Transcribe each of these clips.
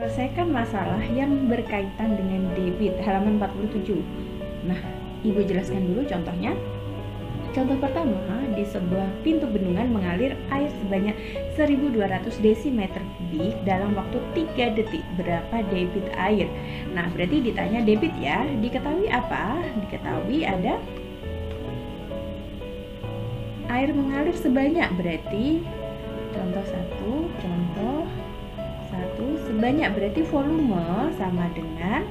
Selesaikan masalah yang berkaitan dengan debit, halaman 47. Nah, Ibu jelaskan dulu contohnya. Contoh pertama, di sebuah pintu bendungan mengalir air sebanyak 1200 desimeter kubik dalam waktu 3 detik. Berapa debit air? Nah, berarti ditanya debit ya. Diketahui apa? Diketahui ada air mengalir sebanyak, berarti contoh satu sebanyak, berarti volume sama dengan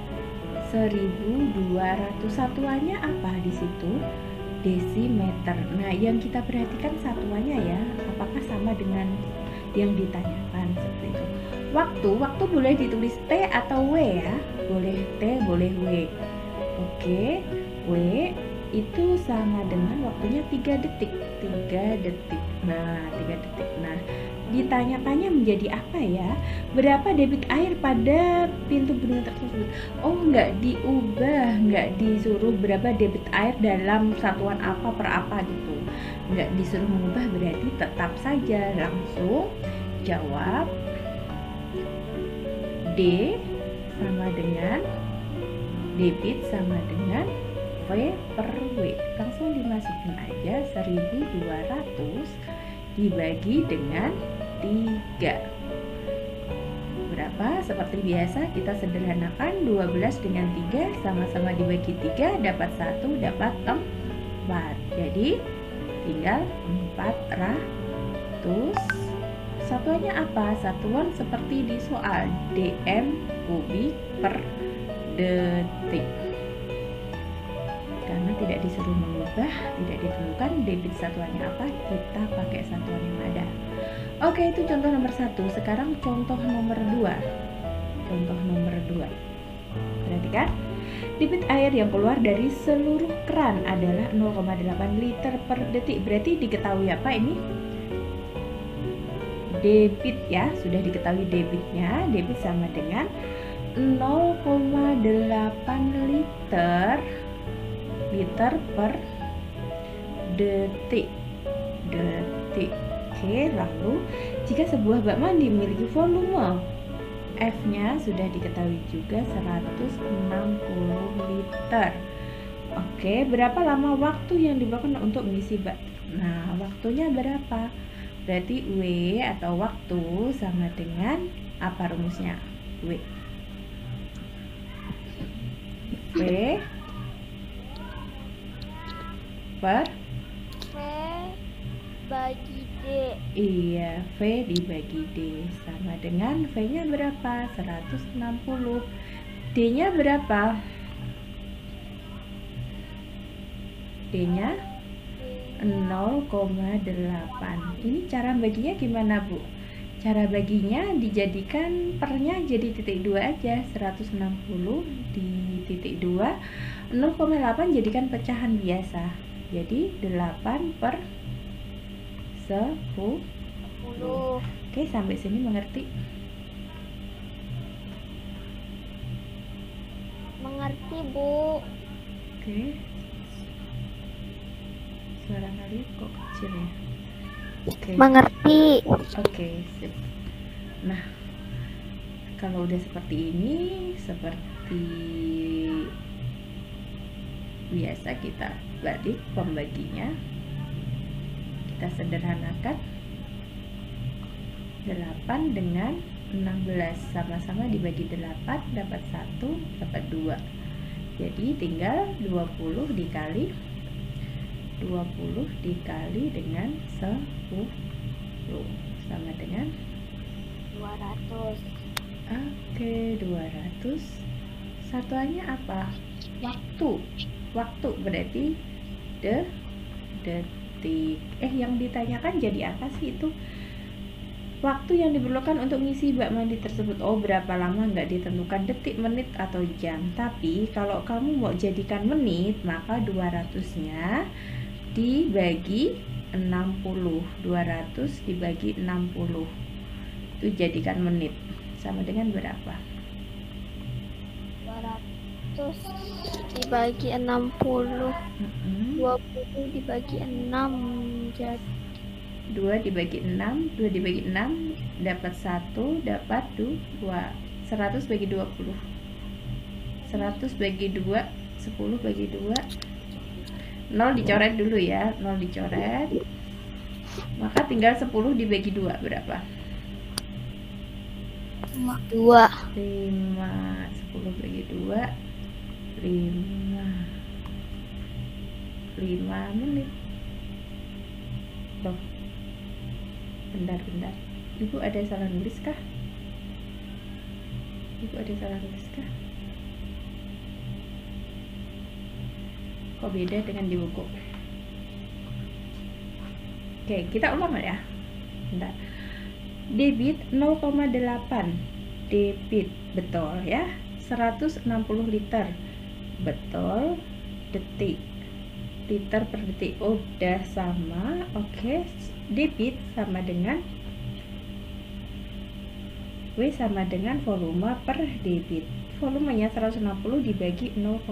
1200. Satuannya apa di situ? Desimeter. Nah, yang kita perhatikan satuannya ya, apakah sama dengan yang ditanyakan seperti itu. Waktu boleh ditulis T atau W ya, boleh T, boleh W. Oke, W itu sama dengan waktunya 3 detik. Nah, 3 detik. Nah, ditanyakannya menjadi apa ya? Berapa debit air pada pintu bendungan tersebut? Oh, nggak diubah, nggak disuruh berapa debit air dalam satuan apa per apa gitu. Nggak disuruh mengubah, berarti tetap saja langsung jawab D sama dengan debit sama dengan V per W. Langsung dimasukin aja 1200 dibagi dengan 3. Berapa? Seperti biasa kita sederhanakan, 12 dengan 3 sama-sama dibagi 3 dapat 1, dapat 4. Jadi tinggal 400. Satuannya apa? Satuan seperti di soal, dm kubik per detik. Karena tidak disuruh mengubah, tidak ditemukan debit satuannya apa, kita pakai satuan yang ada. Oke, itu contoh nomor 1. Sekarang contoh nomor 2. Perhatikan, debit air yang keluar dari seluruh keran adalah 0,8 liter per detik. Berarti diketahui apa ini? Debit ya, sudah diketahui debitnya. Debit sama dengan 0,8 liter per detik. Oke, lalu jika sebuah bak mandi memiliki volume F-nya sudah diketahui juga 160 liter. Oke, berapa lama waktu yang dibutuhkan untuk mengisi bak? Nah, waktunya berapa? Berarti W atau waktu sama dengan apa rumusnya? W per V bagi D. Iya, V dibagi D sama dengan V-nya berapa? 160. D-nya berapa? D-nya 0,8. Ini cara baginya gimana, Bu? Cara baginya dijadikan pernya jadi titik 2 aja. 160 di titik 2, 0,8 jadikan pecahan biasa. Jadi 8 per 10. Oke, sampai sini mengerti? Mengerti, Bu. Oke. Suara kalian kok kecil ya? Oke. Mengerti. Oke, sip. Nah, kalau udah seperti ini, seperti biasa kita balik pembaginya. Kita sederhanakan. 8 dengan 16 sama-sama dibagi 8 dapat 1, dapat 2. Jadi tinggal 20 dikali dengan 10 sama dengan 200. Oke, 200. Satuannya apa? Waktu berarti detik. Yang ditanyakan jadi apa sih itu? Waktu yang diperlukan untuk mengisi bak mandi tersebut. Oh, berapa lama nggak ditentukan, detik, menit, atau jam. Tapi kalau kamu mau jadikan menit, maka 200-nya dibagi 60. 200 dibagi 60 itu jadikan menit. Sama dengan berapa? 200 dibagi 60. 20 dibagi 6 jadi 2 dibagi 6 dapat 1, dapat 2. 100 bagi 20. 100 bagi 2, 10 bagi 2. 0 dicoret dulu ya, 0 dicoret. Maka tinggal 10 dibagi 2 berapa? 2. 5. 10 bagi 2, 5 menit. Loh, bentar. Ibu ada salah nulis kah? Kok beda dengan di buku? Oke, kita ulang ya. Bentar. Debit 0,8. Debit, betul ya. 160 liter. Betul. Detik. Liter per detik. Udah sama. Oke. Debit sama dengan W sama dengan volume per debit. Volumenya 160 dibagi 0,8.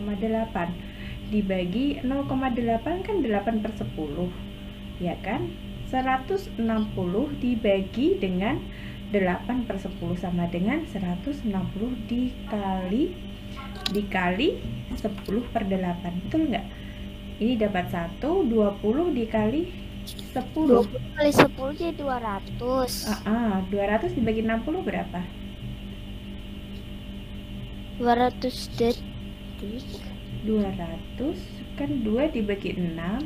Dibagi 0,8 kan 8 per 10. Ya kan? 160 dibagi dengan 8 per 10 sama dengan 160 dikali 10 per 8. Betul nggak? Ini dapat 1, 20 dikali 10. 20 kali 10 jadi 200. 200 dibagi 60 berapa? 200 detik. 200 kan 2 dibagi 6.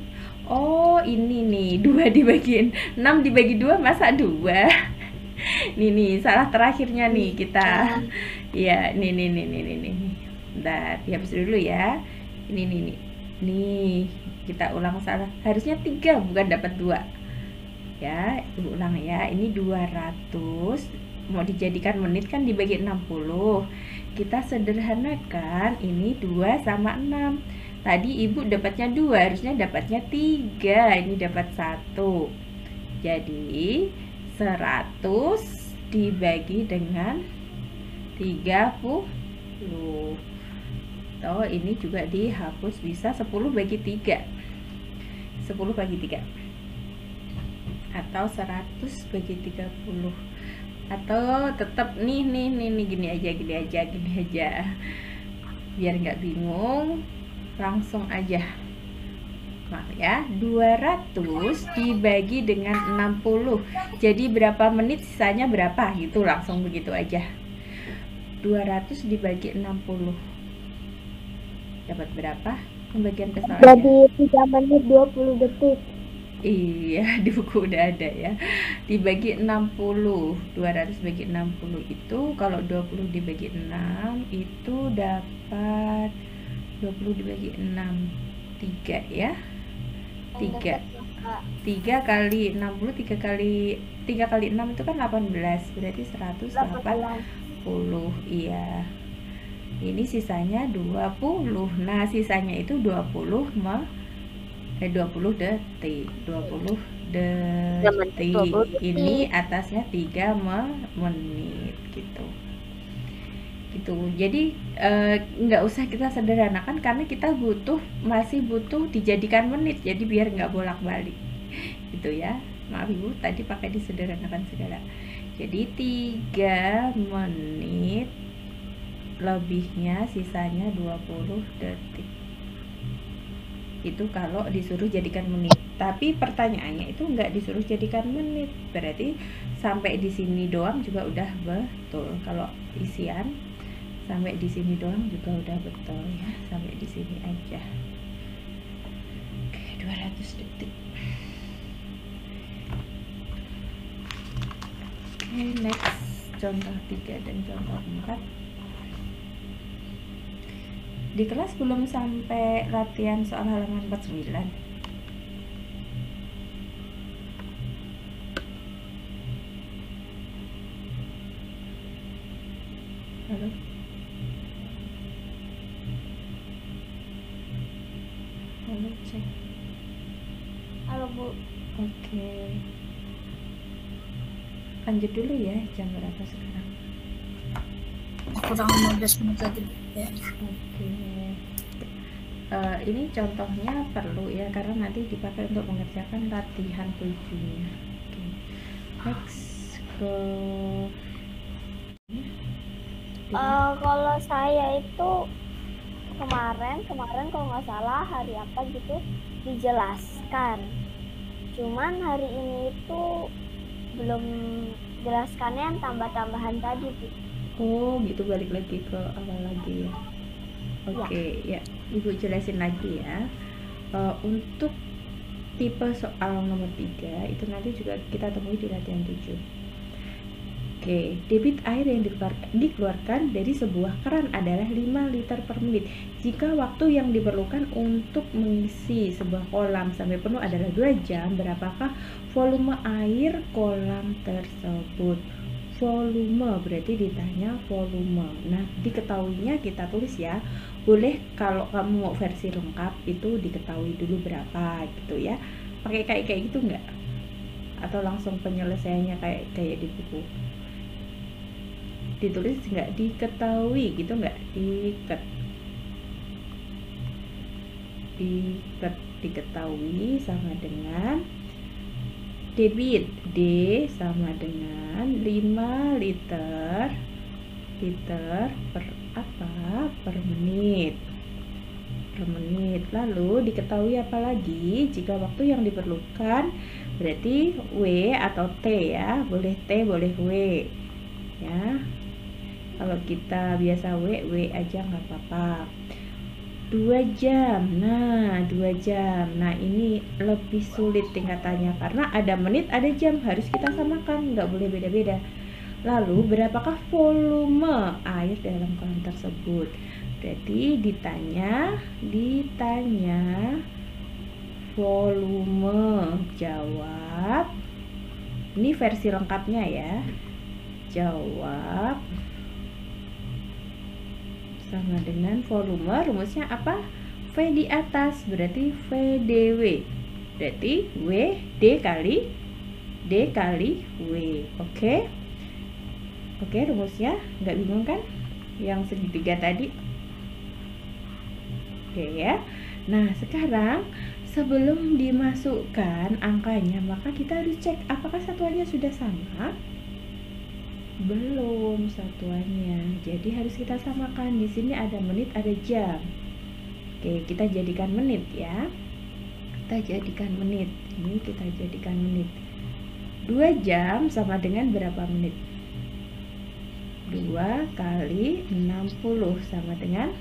Oh, ini nih 2 dibagi 6 dibagi 2 masa 2? Nih salah terakhirnya nih kita. Ya, nih. Bentar, dihapus dulu ya. Ini. Nih, kita ulang salah. Harusnya 3 bukan dapat 2. Ya, ulang ya. Ini 200 mau dijadikan menit kan dibagi 60. Kita sederhanakan ini 2 sama 6. Tadi ibu dapatnya 2, harusnya dapatnya 3. Ini dapat 1. Jadi 100 dibagi dengan 30. Oh, ini juga dihapus, bisa 10 bagi 3. 10 bagi 3. Atau 100 bagi 30. Atau tetap nih gini aja. Biar nggak bingung, langsung aja. Maaf ya, 200 dibagi dengan 60. Jadi berapa menit, sisanya berapa gitu, langsung begitu aja. 200 dibagi 60. Dapat berapa? Pembagian kesalahannya. Jadi 3 menit 20 detik. Iya, di buku udah ada ya. Dibagi 60. 200 bagi 60 itu kalau 20 dibagi 6 itu dapat 20 dibagi 6 3 ya. 3 kali 60, 3 kali 6 itu kan 18. Berarti 180. Iya. Ini sisanya 20. Nah, sisanya itu 20 detik. 20 detik. Ini atasnya 3 menit gitu. Jadi nggak usah kita sederhanakan karena kita masih butuh dijadikan menit. Jadi biar nggak bolak-balik. Gitu ya. Maaf Ibu, tadi pakai disederhanakan segala. Jadi 3 menit lebihnya sisanya 20 detik. Itu kalau disuruh jadikan menit. Tapi pertanyaannya itu nggak disuruh jadikan menit. Berarti sampai di sini doang juga udah betul. Kalau isian sampai di sini doang juga udah betul ya. Sampai di sini aja. Oke, 200 detik. Oke, next contoh 3 dan contoh 4. Di kelas belum sampai latihan soal halaman 49. Halo? Halo, cek. Halo Bu. Oke. Lanjut dulu ya, jam berapa sekarang? Kurang 15 menit lagi ya. Oke. Ini contohnya perlu ya karena nanti dipakai untuk mengerjakan latihan 7-nya. Oke. Next ke Kalau saya itu kemarin kalau nggak salah hari apa gitu dijelaskan. Cuman hari ini itu belum jelaskannya yang tambah-tambahan tadi, Bu. Oh gitu, balik lagi ke awal lagi ya. Oke, ya Ibu jelasin lagi ya. Untuk tipe soal nomor 3 itu nanti juga kita temui di latihan 7. Oke, debit air yang dikeluarkan dari sebuah keran adalah 5 liter per menit. Jika waktu yang diperlukan untuk mengisi sebuah kolam sampai penuh adalah 2 jam, berapakah volume air kolam tersebut? Volume berarti ditanya volume. Nah, diketahuinya kita tulis ya. Boleh kalau kamu mau versi lengkap itu diketahui dulu berapa gitu ya. Pakai kayak gitu enggak? Atau langsung penyelesaiannya kayak di buku? Ditulis nggak diketahui gitu, nggak diketahui sama dengan debit, D sama dengan 5 liter per menit. Lalu diketahui apa lagi? Jika waktu yang diperlukan berarti W atau T ya, boleh T boleh W ya. Kalau kita biasa W aja nggak apa-apa. 2 jam. Nah, 2 jam. Nah, ini lebih sulit tingkatannya karena ada menit, ada jam, harus kita samakan, nggak boleh beda-beda. Lalu, berapakah volume air dalam kolam tersebut? Berarti ditanya volume. Jawab. Ini versi lengkapnya ya. Jawab sama dengan volume, rumusnya apa? V di atas berarti VdW, berarti W D kali W. Oke, rumusnya nggak bingung kan yang segitiga tadi? Oke ya. Nah, sekarang sebelum dimasukkan angkanya maka kita harus cek apakah satuannya sudah sama. Belum satuannya, jadi harus kita samakan. Di sini ada menit, ada jam. Oke, kita jadikan menit ya. Ini kita jadikan menit. 2 jam sama dengan berapa menit? 2 kali 60 sama dengan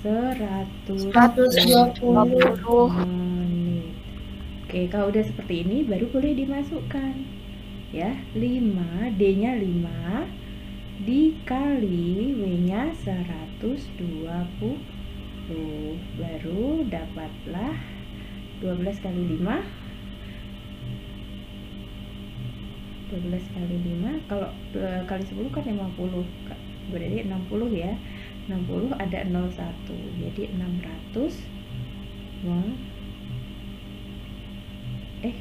120 menit. Oke, kalau udah seperti ini baru boleh dimasukkan. Ya, 5, D-nya 5 dikali W-nya 120, baru dapatlah 12 kali 5. Kalau kali 10 kan 50, berarti 60 ya. 60 ada 01, jadi 600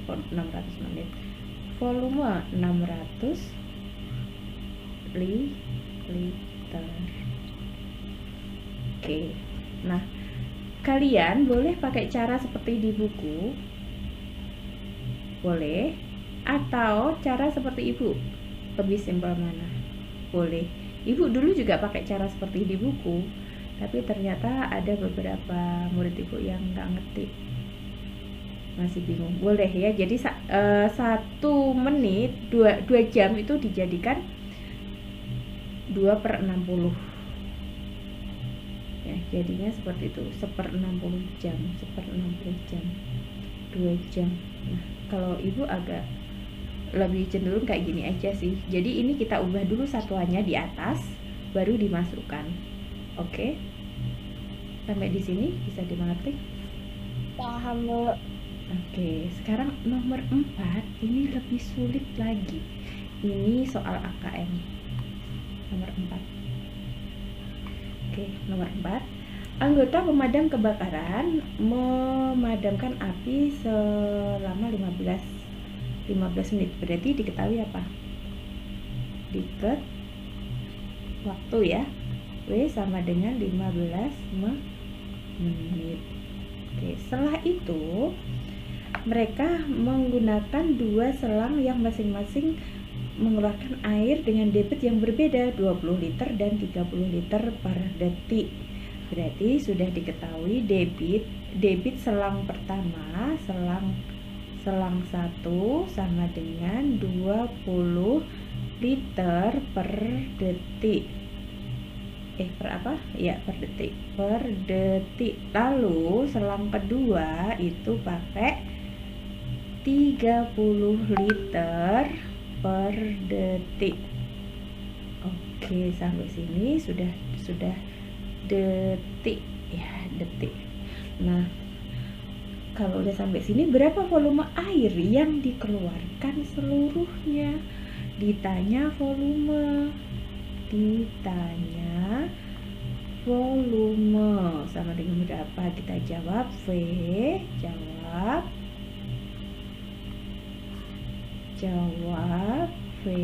kok 600 menit. Volume 600 liter. Oke. Nah, kalian boleh pakai cara seperti di buku. Boleh. Atau cara seperti Ibu. Lebih simpel mana? Boleh. Ibu dulu juga pakai cara seperti di buku. Tapi ternyata ada beberapa murid Ibu yang nggak ngerti, masih bingung. Boleh ya, jadi 1 menit 2 jam itu dijadikan 2/60 ya, jadinya seperti itu, 1/60 jam 2 jam. Nah, kalau Ibu agak lebih cenderung kayak gini aja sih. Jadi ini kita ubah dulu satuannya di atas baru dimasukkan. Oke, sampai di sini bisa dimengerti? Paham, Bu. Oke, sekarang nomor 4 ini lebih sulit lagi. Ini soal AKM. Nomor 4. Oke, nomor 4. Anggota pemadam kebakaran memadamkan api selama 15 menit. Berarti diketahui apa? Waktu ya. W sama dengan 15 menit. Oke, setelah itu mereka menggunakan 2 selang yang masing-masing mengeluarkan air dengan debit yang berbeda, 20 liter dan 30 liter per detik. Berarti sudah diketahui debit selang pertama, selang 1 sama dengan 20 liter per detik. Per detik. Lalu selang kedua itu pakai 30 liter per detik. Oke, sampai sini sudah detik ya, detik. Nah, kalau udah sampai sini, berapa volume air yang dikeluarkan seluruhnya? Ditanya volume sama dengan berapa? Kita jawab V. Jawab V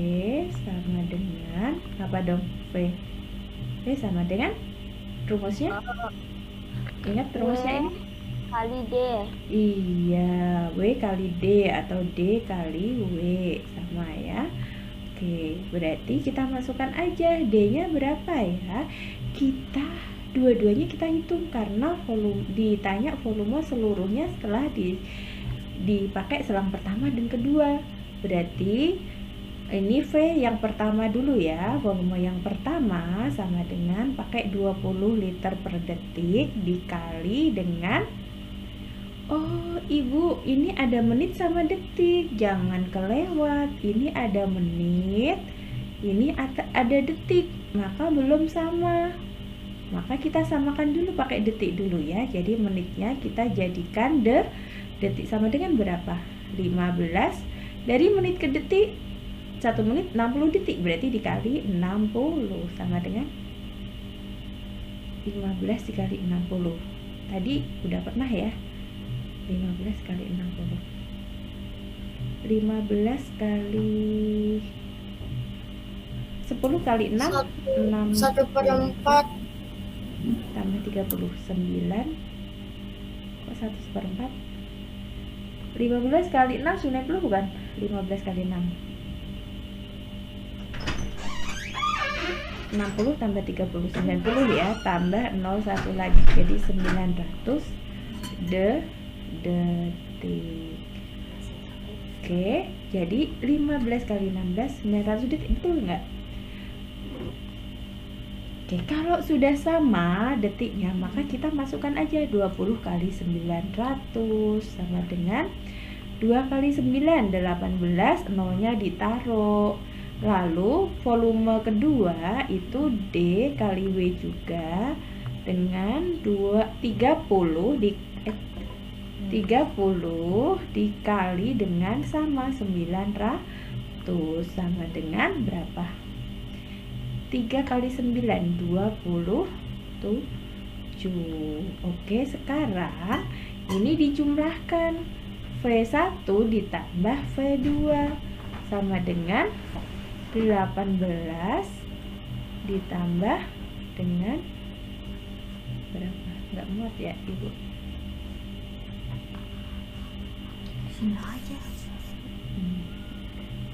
sama dengan apa dong? V sama dengan rumusnya. Ingat rumusnya ini? Kali D. Iya, W kali D atau D kali W, sama ya. Oke, berarti kita masukkan aja D-nya berapa ya. Dua-duanya kita hitung karena ditanya volume seluruhnya setelah dipakai selang pertama dan kedua. Berarti ini V yang pertama dulu ya. Volume yang pertama sama dengan pakai 20 liter per detik dikali dengan, oh Ibu, ini ada menit sama detik, jangan kelewat. Ini ada menit, ini ada detik, maka belum sama. Maka kita samakan dulu pakai detik dulu ya. Jadi menitnya kita jadikan detik sama dengan berapa? 15. Dari menit ke detik, 1 menit 60 detik, berarti dikali 60 sama dengan 15 dikali 60. Tadi udah pernah ya, 15 kali 60. 15 kali 10 kali 6, 1/4 tambah 39. Kok 1/4? 15 kali 6 90 bukan? 15 kali 6 60 tambah 30 90 ya, tambah 01 lagi, jadi 900 detik. Oke, jadi 15 kali 16 900 detik, betul nggak? Oke, kalau sudah sama detiknya, maka kita masukkan aja 20 kali 900 sama dengan 2 kali 9 18, nolnya ditaruh. Lalu volume kedua itu D kali W juga dengan 30 dikali dengan sama 900 sama dengan berapa? 3 kali 9 27. Oke, sekarang ini dijumlahkan, V1 ditambah V2 sama dengan 18 ditambah dengan berapa? Nggak muat ya Ibu? sini aja.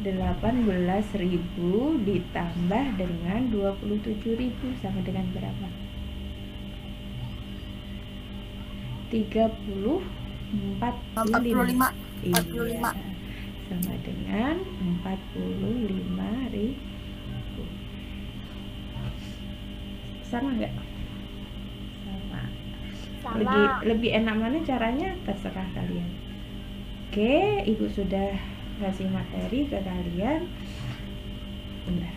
18.000 ditambah dengan 27.000 sama dengan berapa? 45. 45. Sama dengan 45.000. Sama nggak? Sama. Lebih enak mana caranya? Terserah kalian. Oke, Ibu sudah kasih materi ke kalian. Bentar.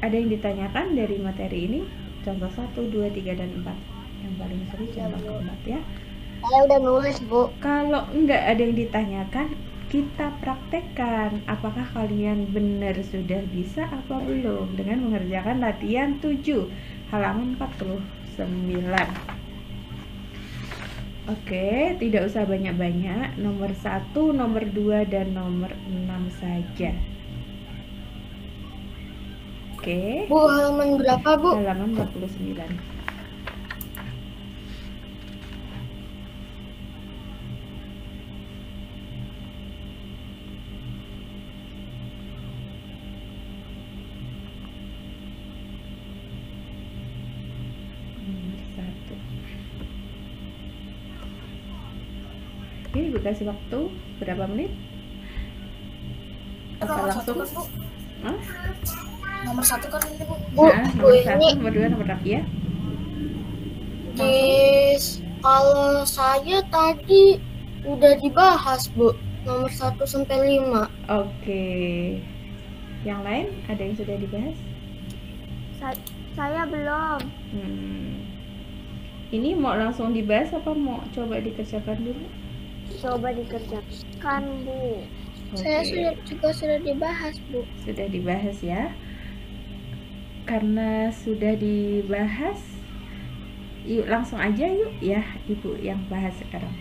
Ada yang ditanyakan dari materi ini? Contoh 1, 2, 3, dan 4. Yang paling seru contoh keempat ya. Saya udah nulis, Bu. Kalau enggak ada yang ditanyakan, kita praktekkan apakah kalian benar sudah bisa apa belum dengan mengerjakan latihan 7 halaman 49. Oke, tidak usah banyak-banyak. Nomor 1, nomor 2, dan nomor 6 saja. Oke. Bu, halaman berapa, Bu? Halaman 49. Oke, Ibu kasih waktu berapa menit? Apa Nomor langsung? 1 kan, Bu? Hah? Nomor 1 kan ini, Bu. Nah, nomor ini 1, nomor 2, nomor berapa ya? di kalau saya tadi udah dibahas, Bu. Nomor 1 sampai 5. Oke. Yang lain ada yang sudah dibahas? Saya belum. Ini mau langsung dibahas apa mau coba dikerjakan dulu? Coba dikerjakan, Bu. Saya Oke. sudah dibahas, Bu. Sudah dibahas ya. Karena sudah dibahas, yuk langsung aja yuk ya, Ibu yang bahas sekarang.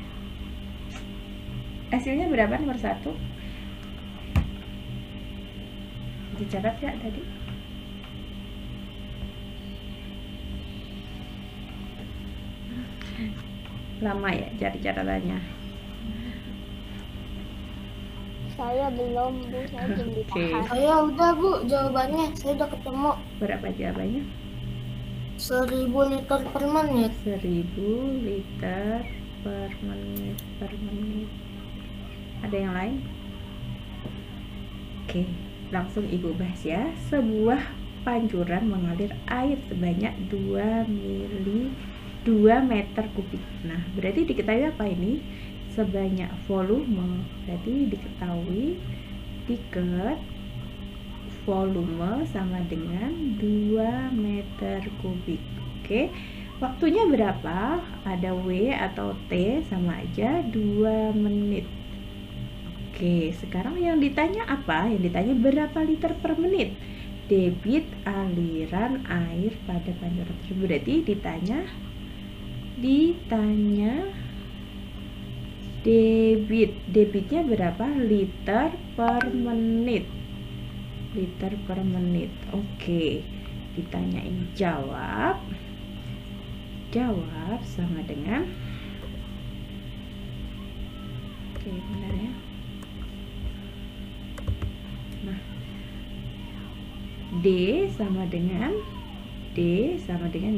Hasilnya berapa nomor 1? Dicatat ya tadi? Lama ya cari catatannya. Saya belum, Bu. Saya belum Oke. dibahas. Saya udah, Bu, jawabannya. Saya udah ketemu. Berapa jawabannya? 1000 liter per menit. 1000 liter per menit. Ada yang lain? Oke, langsung Ibu bahas ya. Sebuah pancuran mengalir air sebanyak 2 meter kubik. Nah, berarti diketahui apa ini? Sebanyak volume. Berarti diketahui diket volume sama dengan 2 meter kubik. Oke. Waktunya berapa? Ada W atau T sama aja 2 menit. Oke, sekarang yang ditanya apa? Yang ditanya berapa liter per menit? Debit aliran air pada pancuran tersebut. Berarti ditanya debitnya berapa liter per menit. Oke, ditanya ini jawab sama dengan, oke benar ya. Nah, D sama dengan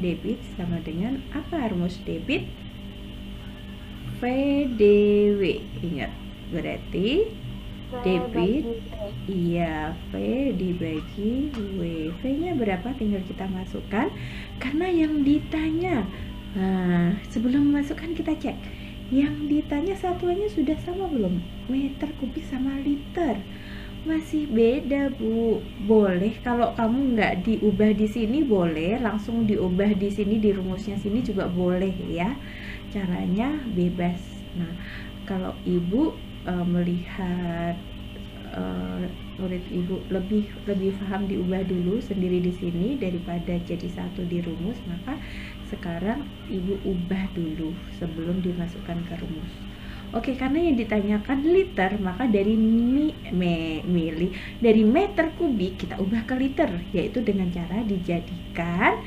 debit sama dengan apa rumus debit? VDW. Ingat, berarti debit, iya, V dibagi W. V-nya berapa? Tinggal kita masukkan. Karena yang ditanya, nah, sebelum memasukkan kita cek. Yang ditanya satuannya sudah sama belum? Meter kubik sama liter. Masih beda, Bu. Boleh kalau kamu nggak diubah di sini boleh, langsung diubah di sini di rumusnya sini juga boleh ya. Caranya bebas. Nah, kalau Ibu melihat murid Ibu lebih paham diubah dulu sendiri di sini daripada jadi satu di rumus, maka sekarang Ibu ubah dulu sebelum dimasukkan ke rumus. Oke, karena yang ditanyakan liter, maka dari dari meter kubik kita ubah ke liter, yaitu dengan cara dijadikan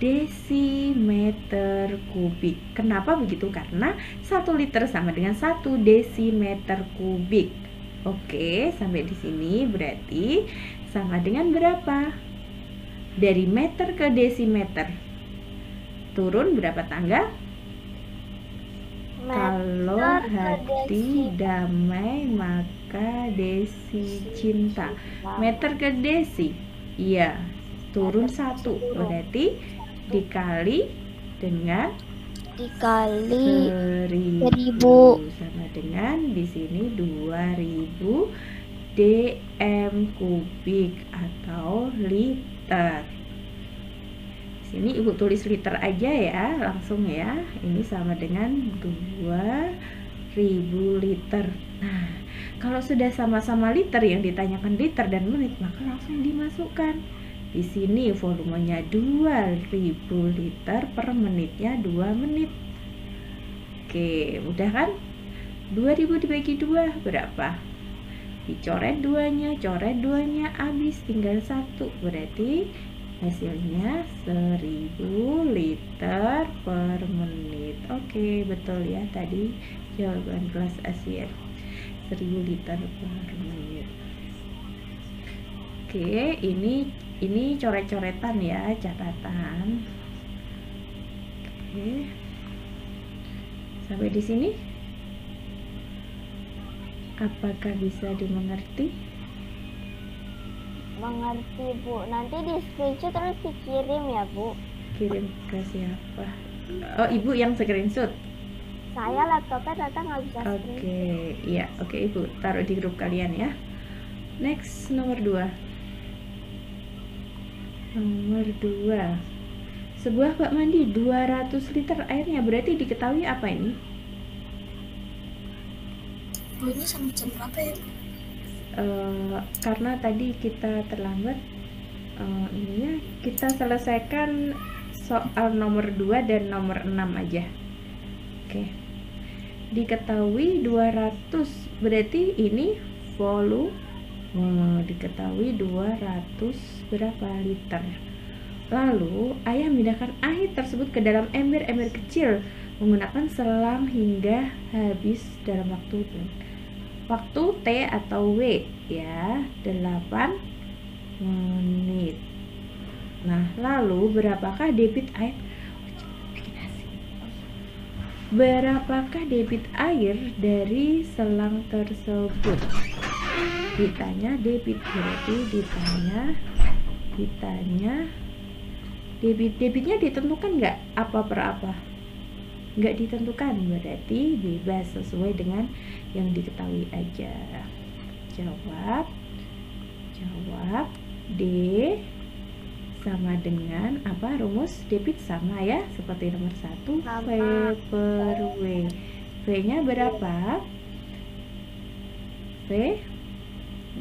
desimeter kubik. Kenapa begitu? Karena 1 liter sama dengan 1 desimeter kubik. Oke, sampai di sini berarti sama dengan berapa? Dari meter ke desimeter. Turun berapa tangga? Kalau hati damai maka desi cinta. Meter ke desi, iya, turun 1. Berarti dikali dengan 1000 sama dengan di sini 2000 dm kubik atau liter. Sini Ibu tulis liter aja ya, langsung ya. Ini sama dengan 2000 liter. Nah, kalau sudah sama-sama liter, yang ditanyakan liter dan menit, maka langsung dimasukkan. Di sini volumenya 2000 liter per menitnya 2 menit. Oke, udah kan? 2000 dibagi 2 berapa? Dicoret 2-nya, coret 2-nya, habis tinggal 1. Berarti hasilnya 1000 liter per menit. Oke, betul ya tadi jawaban kelas Asia. 1000 liter per menit. Oke, ini coret-coretan ya, catatan. Oke. Sampai di sini Apakah bisa dimengerti? Mengerti Bu. Nanti di screenshot terus dikirim ya Bu. Kirim ke siapa? Oh, Ibu yang screenshot. Saya laptopnya ternyata nggak bisa Oke, screenshot. iya, oke Ibu, taruh di grup kalian ya. Next, nomor 2. Nomor 2. Sebuah bak mandi 200 liter airnya, berarti diketahui apa ini? Ini sampai jam berapa ya? Karena tadi kita terlambat, ininya kita selesaikan soal nomor 2 dan nomor 6 aja. Oke. Diketahui 200, berarti ini volume. Diketahui 200 berapa liter. Lalu ayah memindahkan air tersebut ke dalam ember-ember kecil menggunakan selang hingga habis dalam waktu T atau W ya, 8 menit. Nah, lalu berapakah debit air? Berapakah debit air dari selang tersebut? Ditanya debit, berarti ditanya debitnya ditentukan nggak apa per apa? Nggak ditentukan, berarti bebas sesuai dengan yang diketahui aja. Jawab D sama dengan apa? Rumus debit sama ya, seperti nomor 1, V per W. V nya berapa? V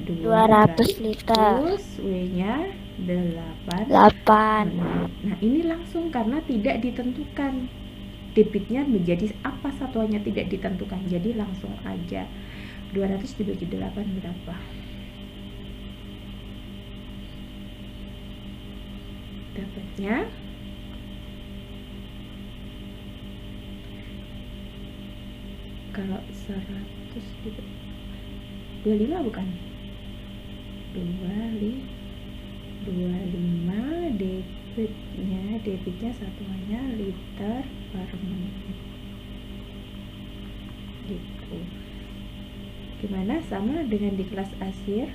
200 liter. W nya 8. Nah, ini langsung karena tidak ditentukan. Debitnya menjadi apa satuannya tidak ditentukan. Jadi langsung aja. 200 dibagi 8 berapa? Dapatnya kalau 100 dibagi 25 bukan? 25 debitnya satuannya liter per menit gitu. Gimana, sama dengan di kelas akhir?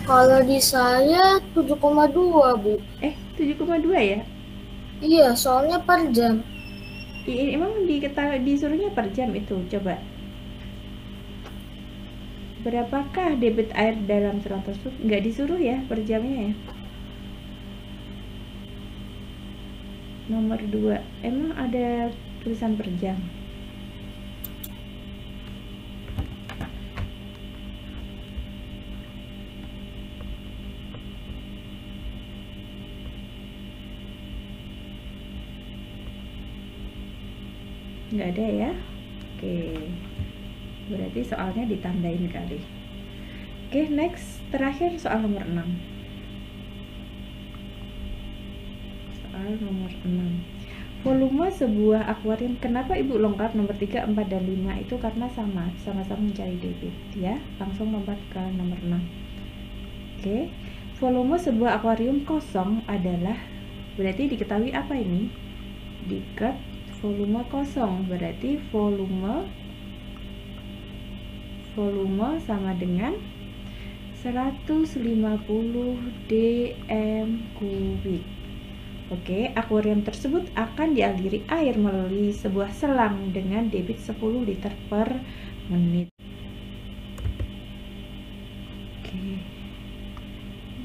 Kalau di saya 7,2 Bu. 7,2 ya? Iya, soalnya per jam. Emang disuruhnya per jam itu, coba. Berapakah debit air dalam selang tersebut? Nggak disuruh ya per jamnya ya. Nomor 2, emang ada tulisan per jam? Nggak ada ya. Oke, berarti soalnya ditandain kali. Oke, next, terakhir soal nomor 6. Soal nomor 6. Volume sebuah akuarium. Kenapa Ibu lengkap nomor 3, 4, dan 5? Itu karena sama-sama mencari debit ya. Langsung lompat ke nomor 6. Oke, volume sebuah akuarium kosong adalah, berarti diketahui apa ini? Volume kosong, berarti volume sama dengan 150 dm kubik. Oke, akuarium tersebut akan dialiri air melalui sebuah selang dengan debit 10 liter per menit. Oke,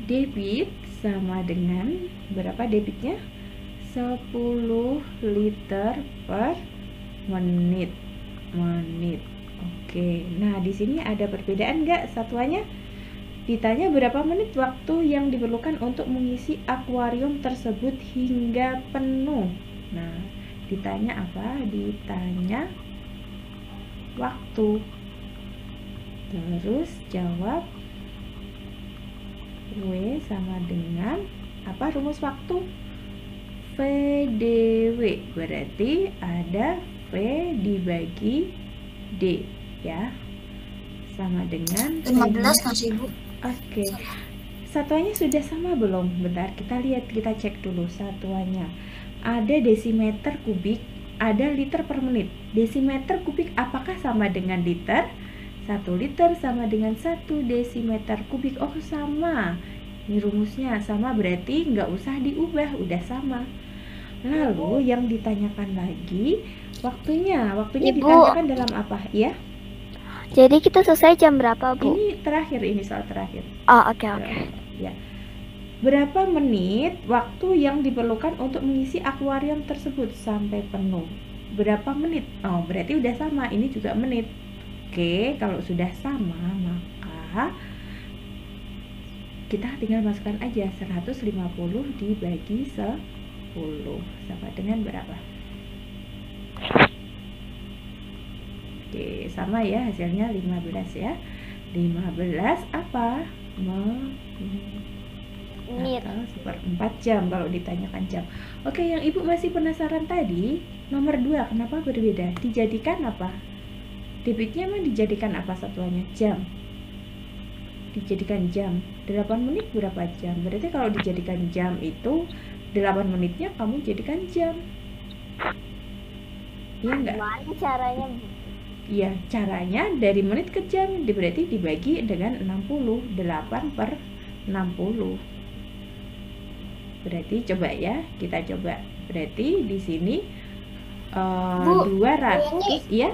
debit sama dengan berapa debitnya? 10 liter per menit. Oke, nah di sini ada perbedaan nggak satuannya? Ditanya berapa menit waktu yang diperlukan untuk mengisi akuarium tersebut hingga penuh. Nah, ditanya apa? Ditanya waktu. Terus jawab W sama dengan apa rumus waktu? VDW, berarti ada V dibagi D ya, sama dengan 15 masih Bu. Oke, satuannya sudah sama belum? Bentar, kita lihat, kita cek dulu satuannya. ada desimeter kubik, ada liter per menit. Desimeter kubik apakah sama dengan liter? 1 liter sama dengan 1 desimeter kubik. Oh sama, ini rumusnya sama, berarti nggak usah diubah, udah sama. Lalu yang ditanyakan lagi waktunya Ibu. ditanyakan dalam apa ya? Jadi kita selesai jam berapa, Bu? Ini terakhir, ini soal terakhir. Oh, oke. Ya. Berapa menit waktu yang diperlukan untuk mengisi akuarium tersebut sampai penuh? Berapa menit? Oh, berarti udah sama. Ini juga menit. Oke, kalau sudah sama maka kita tinggal masukkan aja 150 dibagi 10 sama dengan berapa? Oke, sama ya, hasilnya 15 ya. 15 apa? Menit. Atau 1/4 jam kalau ditanyakan jam. Oke, yang Ibu masih penasaran tadi, nomor 2 kenapa berbeda? Dijadikan apa? Debitnya mah dijadikan apa satuannya? Jam. Dijadikan jam. 8 menit berapa jam? Berarti kalau dijadikan jam itu 8 menitnya kamu jadikan jam. Iya enggak? Gimana caranya, Bu? Iya, caranya dari menit ke jam, berarti dibagi dengan 60. 8/60. Berarti coba ya, kita coba. Berarti di sini Bu, 200 ya?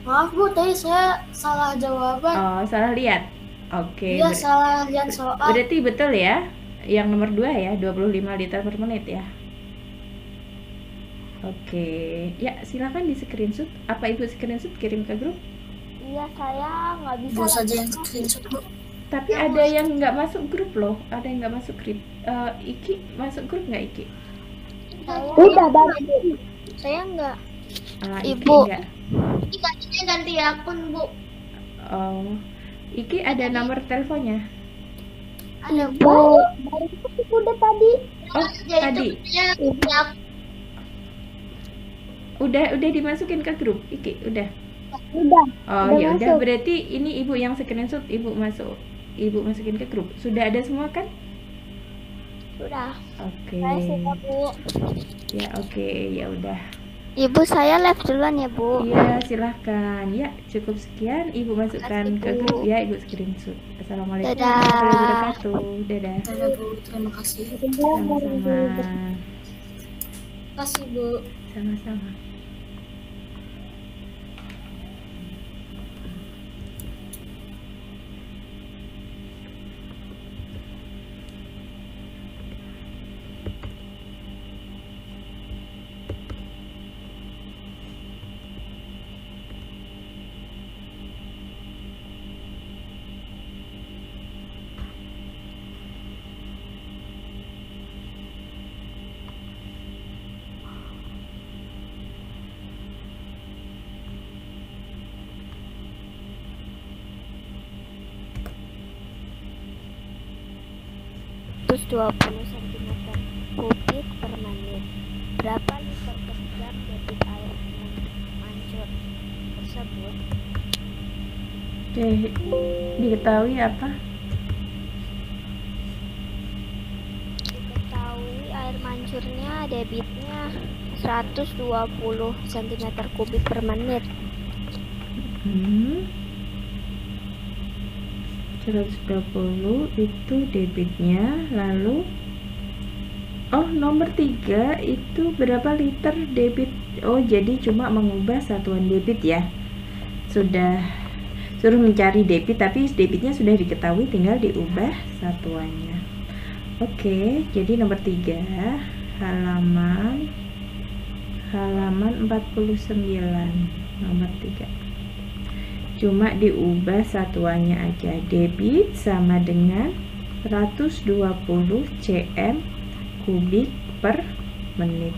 Maaf Bu, tadi saya salah jawaban. Oh, salah lihat. Oke. Iya, salah lihat soal. Berarti betul ya? Yang nomor 2 ya, 25 liter per menit ya. Oke. Ya, silakan di screenshot. Apa Ibu screenshot kirim ke grup? Iya, saya nggak bisa. Bu saja yang screenshot Bu. Tapi ada yang nggak masuk grup loh. Ada yang nggak masuk grup. Iki masuk grup nggak Iki? Udah banget. Saya nggak. Iki Ibu. enggak. Ini katanya ganti akun Bu. Oh, Iki ada nomor teleponnya? Ada Bu. Udah tadi. Oh, tadi. Udah dimasukin ke grup Iki, udah. Udah. Oh Udah ya udah, masuk. berarti ini Ibu yang screenshot, Ibu masukin ke grup. Sudah ada semua kan? Udah. Oke. Saya suka, Bu. Ya oke, ya udah. Ibu, saya live duluan ya, Bu. Iya, silahkan. Ya, cukup sekian. Ibu masukkan Makasih, ke Bu. grup ya, Ibu screenshot. Assalamualaikum Dadah. warahmatullahi wabarakatuh. Dadah. Dadah Bu, terima kasih. Sama-sama. Terima kasih Bu. Sama-sama. Terus 20 cm kubik per menit. Berapa liter per jam debit air mancur tersebut? Oke, diketahui apa? Diketahui air mancurnya debitnya 120 cm kubik per menit. 120 itu debitnya, lalu nomor 3 itu berapa liter debit? Oh, jadi cuma mengubah satuan debit ya. Sudah suruh mencari debit, tapi debitnya sudah diketahui, tinggal diubah satuannya. Oke, jadi nomor 3 halaman 49, nomor 3. Cuma diubah satuannya aja. Debit sama dengan 120 cm kubik per menit.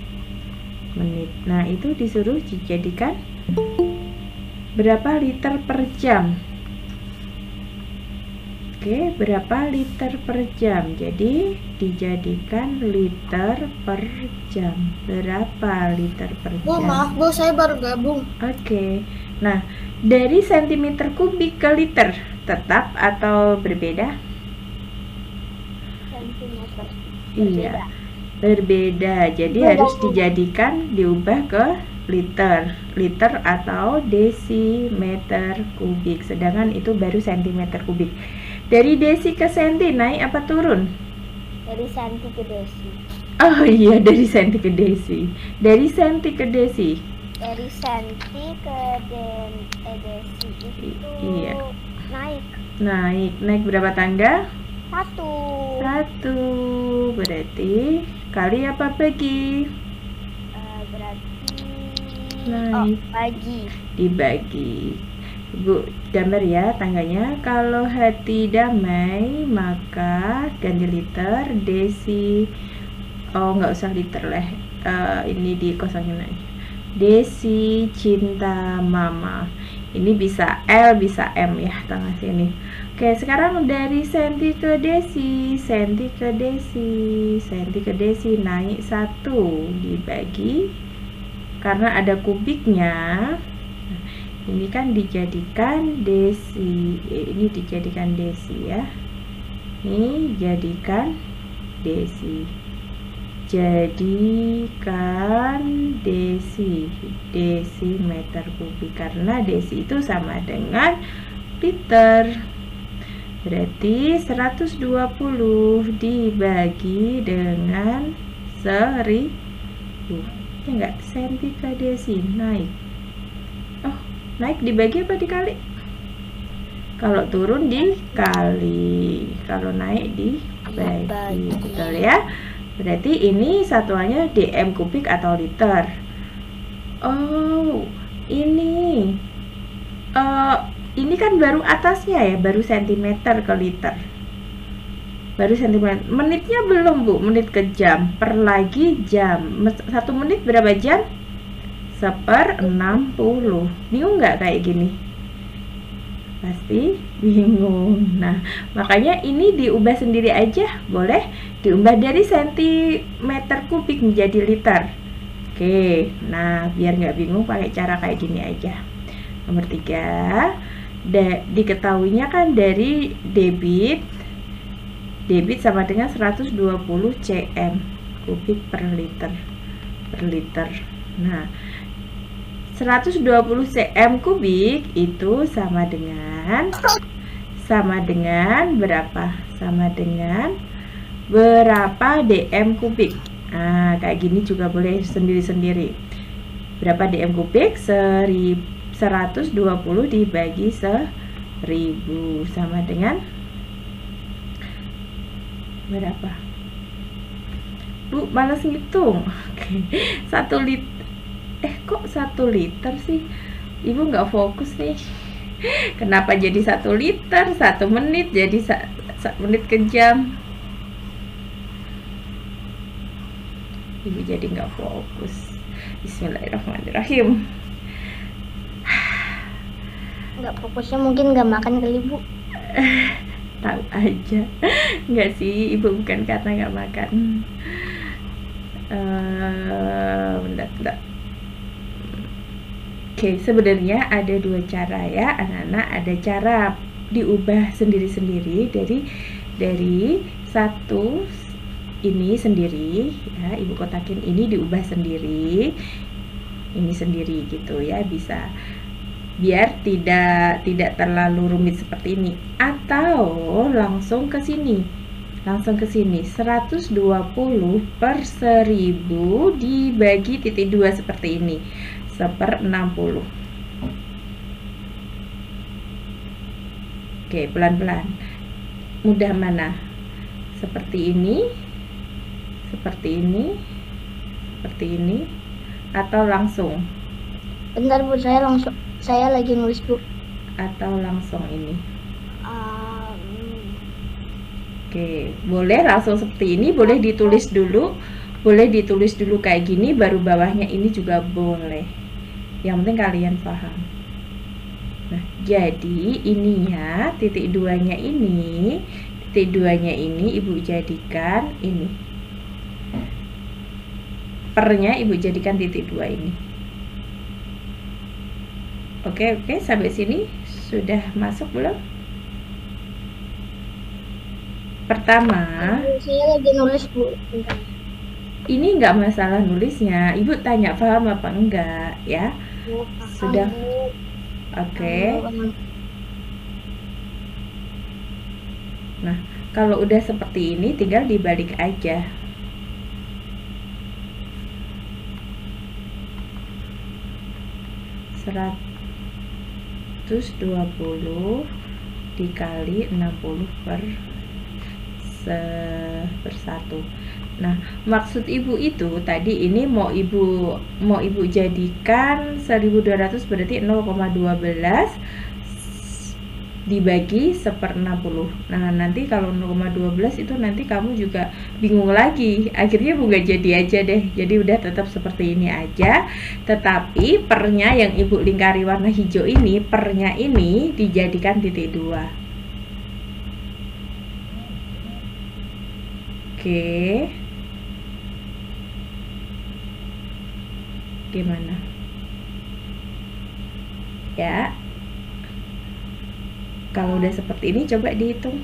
Nah, itu disuruh dijadikan berapa liter per jam. Oke, berapa liter per jam? Jadi dijadikan liter per jam. Berapa liter per Bu, jam? maaf Bu, saya baru gabung. Oke. Nah, dari sentimeter kubik ke liter tetap atau berbeda? Centimeter. Iya. Berbeda, jadi harus dijadikan diubah ke liter atau desimeter kubik, sedangkan itu baru sentimeter kubik. Dari desi ke senti naik apa turun? Dari senti ke desi. Oh iya, dari senti ke desi. Dari senti ke desi. Dari senti ke desi itu Iya. Naik berapa tangga? 1. Berarti kali apa bagi? Berarti bagi. Dibagi. Ibu gambar ya tangganya. Kalau hati damai maka ganti liter, desi. Oh nggak usah liter lah. Ini dikosongin aja. Desi cinta mama. Ini bisa L bisa M ya tengah sini. Oke, sekarang dari senti ke desi, senti ke desi naik 1 dibagi, karena ada kubiknya. Nah, ini kan dijadikan desi, ini dijadikan desi ya. Ini jadikan desi. Jadikan desimeter kubik, karena desi itu sama dengan liter. Berarti 120 dibagi dengan 1000. Ya enggak, senti ke desi naik. Oh, naik dibagi apa dikali? Kalau turun dikali, kalau naik dibagi. Betul ya? Berarti ini satuannya dm kubik atau liter. Oh, ini kan baru atasnya ya, baru sentimeter ke liter. Baru sentimeter. Menitnya belum, Bu. Menit ke jam. Per lagi jam. 1 menit berapa jam? 1/60. Bingung nggak kayak gini? Pasti bingung. Nah, makanya ini diubah sendiri aja. Boleh diubah dari sentimeter kubik menjadi liter. Oke, nah biar nggak bingung pakai cara kayak gini aja. Nomor 3, diketahuinya kan dari debit sama dengan 120 cm kubik per liter. Nah, 120 cm kubik itu sama dengan berapa? Sama dengan berapa dm kubik? Nah, kayak gini juga boleh sendiri-sendiri. Berapa dm kubik? 120 dibagi 1000 sama dengan berapa? Bu, malas ngitung. Oke. 1 liter. Kok 1 liter sih? Ibu nggak fokus nih. Kenapa jadi 1 liter? 1 menit jadi 1 menit ke jam. Ibu jadi nggak fokus. Bismillahirrahmanirrahim. Nggak fokusnya mungkin nggak makan kali, Bu. Tahu aja. Nggak sih, Ibu bukan karena nggak makan. Bentar. Oke, sebenarnya ada 2 cara ya anak-anak. Ada cara diubah sendiri-sendiri dari 1 ini sendiri ya, Ibu kotakin ini diubah sendiri, ini sendiri gitu ya, bisa biar tidak terlalu rumit seperti ini. Atau langsung ke sini 120 per 1000 dibagi titik 2 seperti ini, 1/60. Oke, pelan-pelan. Mudah mana? Seperti ini, atau langsung? Bentar, Bu, saya lagi nulis, Bu. Atau langsung ini? Oke, boleh langsung seperti ini, boleh ditulis dulu kayak gini, baru bawahnya ini juga boleh. Yang penting kalian paham. Nah, jadi ininya titik 2-nya ini Ibu jadikan ini. Pernya Ibu jadikan titik 2 ini. Oke, sampai sini sudah masuk belum? Pertama, saya lagi nulis, Bu. ini nggak masalah nulisnya. Ibu tanya paham apa enggak ya? Sudah. Oke. Nah, kalau udah seperti ini tinggal dibalik aja. Seratus 20 dikali 60 per 1. Nah, maksud ibu itu tadi ini mau ibu jadikan 1200 berarti 0,12 dibagi 1/60. Nah, nanti kalau 0,12 itu nanti kamu juga bingung lagi. Akhirnya Bu nggak jadi aja deh. Jadi udah tetap seperti ini aja. Tetapi pernya yang Ibu lingkari warna hijau ini, pernya ini dijadikan titik 2. Oke. Gimana? Ya. Kalau udah seperti ini coba dihitung.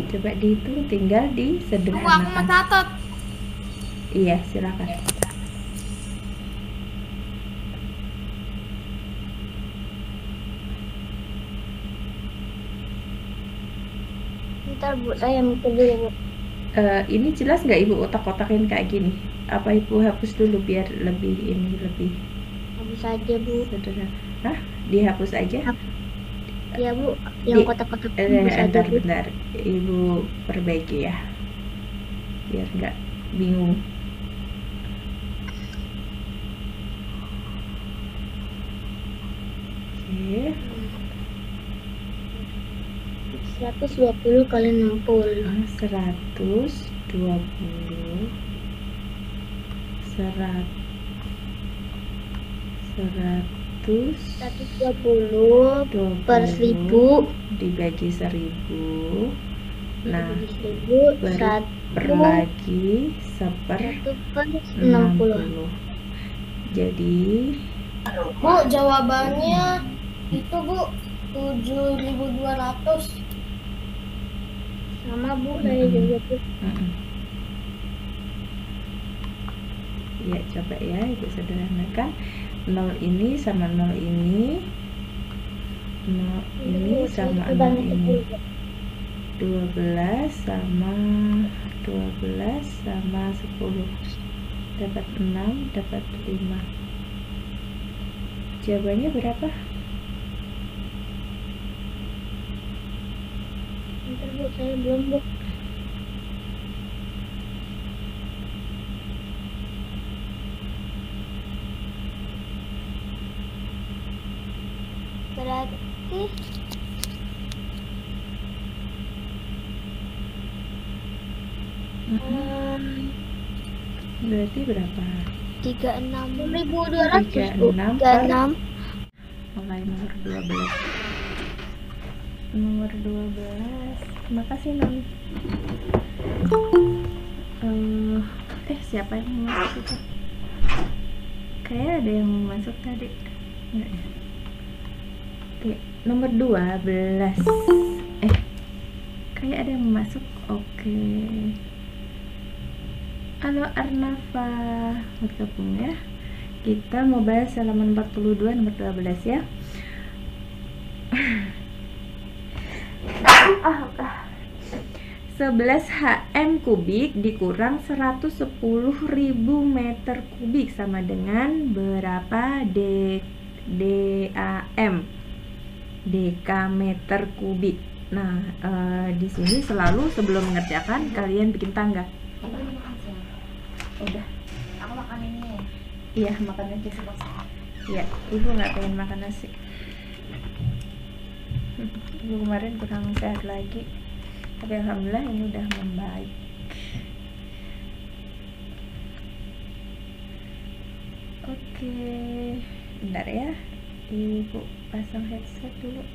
Coba dihitung, tinggal disederhanakan. Aku mau catat. Iya, silakan. Bentar Bu, saya mikir dulu Bu. Ini jelas nggak Ibu otak-otakin kayak gini? Apa Ibu hapus dulu biar lebih Habis aja Bu. sederhana? Hah? Dihapus aja? Ya Bu, yang kotak-kotak bisa Bentar, dulu. bentar. Ibu perbaiki ya, biar nggak bingung. Oke. 120 kali 60. 120 120 per 1000 dibagi 1000. Nah, 1000 per lagi 1/60. 1/60. Jadi Bu, jawabannya itu Bu 7.200. Sama Bu, saya juga Bu. ya coba ya Ibu sederhanakan. 0 ini sama 0 ini, 0 ini sama 0 ini, 12 sama 10, dapat 6, dapat 5. Jawabannya berapa? Bentar Bu, saya belum Bu. Berarti Berarti berapa? 36.200 Bu. 36 mulai nomor 12. Nomor 12. Makasih Non. Siapa yang mau masuk itu? Kayak ada yang mau masuk tadi. Enggak ya? Oke, nomor 12. Kayak ada yang mau masuk. Oke. Halo Arnafa, bergabung ya. Kita mau bahas halaman 42 nomor 12 ya. 11 HM kubik dikurang 110.000 meter kubik sama dengan berapa DAM? Dekameter kubik. Nah, di sini selalu sebelum mengerjakan kalian bikin tangga. Udah. Aku makan ini. Iya, makan aja. Iya, Ibu nggak pengen makan nasi. Ibu kemarin kurang sehat lagi, tapi alhamdulillah ini udah membaik. Oke, bentar ya, Ibu pasang headset dulu.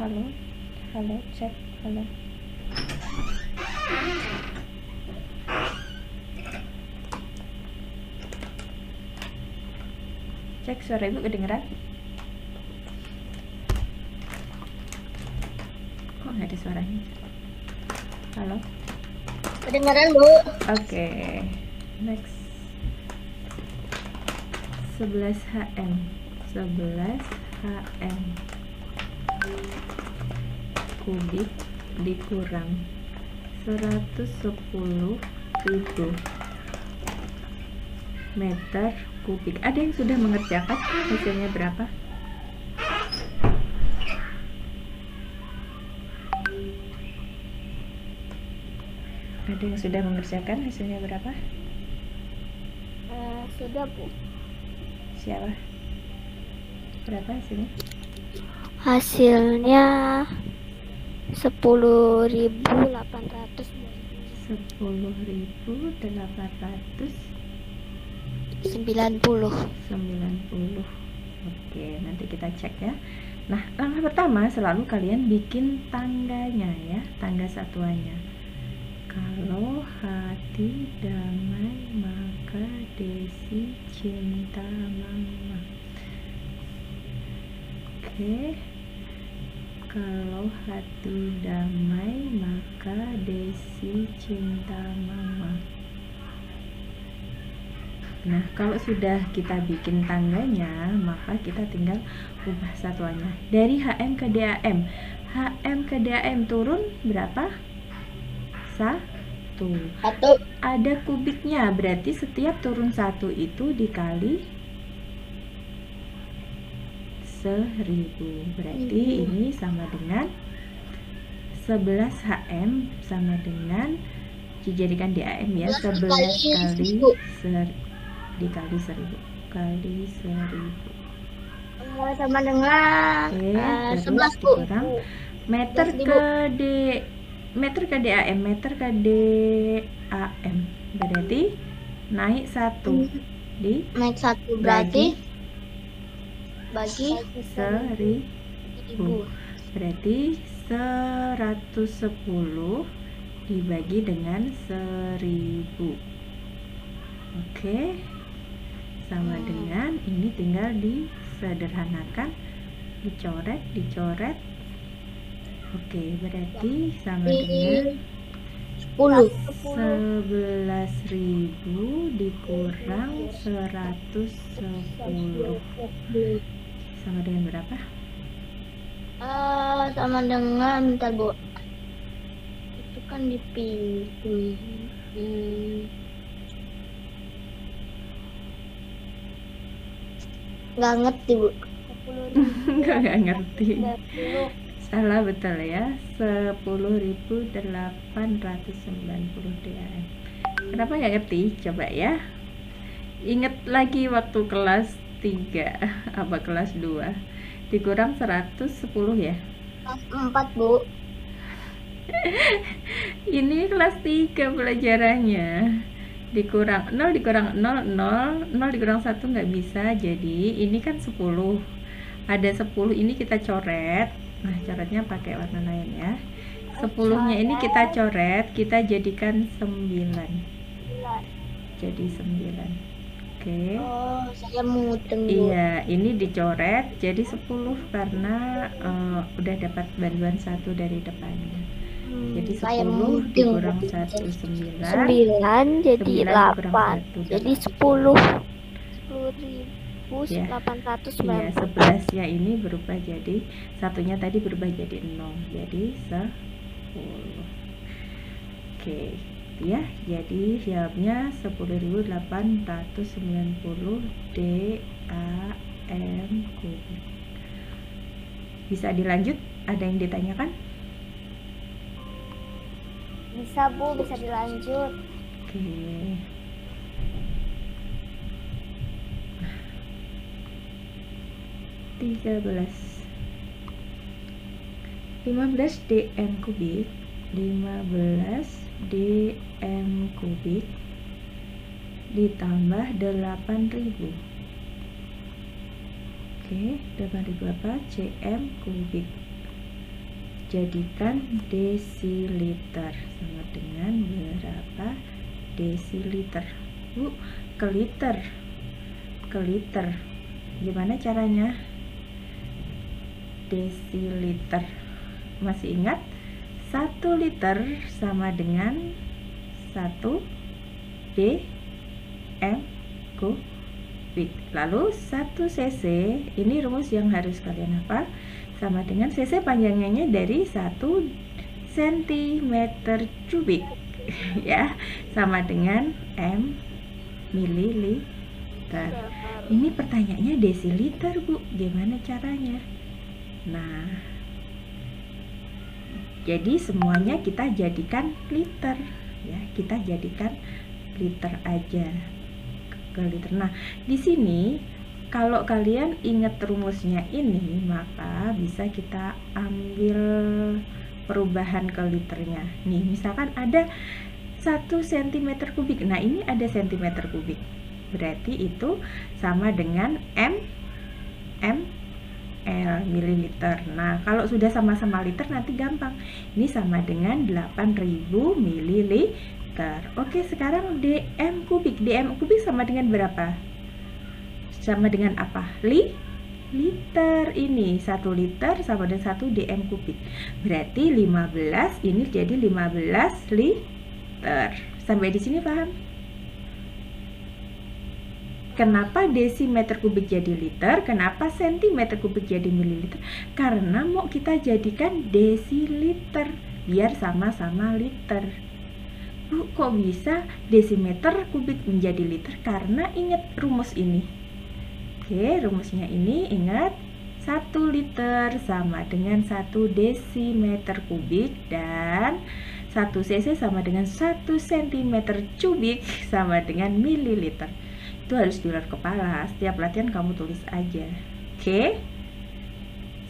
Halo, cek, halo. Cek suara ibu kedengeran? Kok nggak ada suaranya? Halo? Kedengaran, Bu. Oke, next. 11 HM 11 HM kubik dikurang 110.000 meter kubik. Ada yang sudah mengerjakan hasilnya berapa? Ada yang sudah mengerjakan hasilnya berapa? Sudah, Bu. Siapa? Berapa hasilnya? Hasilnya 10.800. 10.890. Oke, nanti kita cek ya. Nah, langkah pertama selalu kalian bikin tangganya ya, tangga satuannya. Kalau hati damai maka Desi cinta mama. Oke. Kalau hati damai maka Desi cinta mama. Nah, kalau sudah kita bikin tangganya, maka kita tinggal ubah satuannya. Dari HM ke DAM. HM ke DAM turun berapa? 1. Ada kubiknya, berarti setiap turun 1 itu dikali 1000. Berarti ini sama dengan 11 HM sama dengan dijadikan DAM ya, 11 kali dikali 1000 kali 1000. Sama dengan Oke, 11, terus Bu. dikurang meter ke DAM, meter ke DAM berarti naik 1 di naik 1 berarti bagi 1000. Berarti 110 dibagi dengan 1000. Oke, sama dengan ini tinggal disederhanakan, dicoret. Oke, berarti sama dengan 11.000 dikurang 110 sama dengan berapa? sama dengan, bentar, Bu. Itu kan dipilih. Nggak ngerti, Bu. 10.000. Nggak ngerti. 10. Salah, betul ya, 10.890 DAM. Kenapa nggak ngerti? Coba ya, inget lagi waktu kelas 3 apa kelas 2 dikurang 110 ya. 4, Bu. Ini kelas 3 pelajarannya. Dikurang 0 dikurang 0 0 0 dikurang 1 nggak bisa, jadi ini kan 10, ada 10 ini kita coret. Nah, coretnya pakai warna lain ya. 10-nya ini kita coret, kita jadikan 9, jadi 9. Oke. Oh, saya mengutang, Bu. Iya, ini dicoret jadi 10 karena udah dapat bantuan 1 dari depannya. Jadi 10 dikurang 1 9. 9 jadi 9 dikurang 8. 1, Jadi 10.890. Iya, 11 ya ini berubah jadi satunya tadi berubah jadi 0, jadi 10. Oke, ya. Jadi jawabnya 10.890 DAM kubik. Bisa dilanjut? Ada yang ditanyakan? Bisa, Bu, bisa dilanjut. Oke. Tiga 15 DM kubik, 15 DM kubik ditambah 8.000. Oke, 8.000 apa? cm kubik. Jadikan desiliter, sama dengan berapa desiliter? Bu, ke liter. Gimana caranya? Desiliter. Masih ingat? 1 liter sama dengan 1 dm kubik. Lalu 1 cc, ini rumus yang harus kalian hafal, sama dengan cc panjangnya dari 1 cm kubik ya, sama dengan m mililiter. Ini pertanyaannya desiliter, Bu. Gimana caranya? Nah, jadi semuanya kita jadikan liter ya, kita jadikan liter aja ke liter. Nah, di sini kalau kalian ingat rumusnya ini, maka bisa kita ambil perubahan ke liternya. Nih, misalkan ada 1 cm kubik. Nah, ini ada cm kubik. Berarti itu sama dengan ml mililiter. Nah, kalau sudah sama-sama liter nanti gampang. Ini sama dengan 8000 mililiter. Oke, sekarang dm kubik. Dm kubik sama dengan berapa? Sama dengan apa? Liter. Ini 1 liter sama dengan 1 dm kubik. Berarti 15, ini jadi 15 liter. Sampai di sini paham? Kenapa desimeter kubik jadi liter? Kenapa sentimeter kubik jadi mililiter? Karena mau kita jadikan desiliter biar sama-sama liter. Bu, kok bisa desimeter kubik menjadi liter? Karena ingat rumus ini. Oke, rumusnya ini ingat, 1 liter sama dengan 1 desimeter kubik dan 1 cc sama dengan 1 cm kubik sama dengan mililiter. Itu harus di luar kepala, setiap latihan kamu tulis aja. Oke?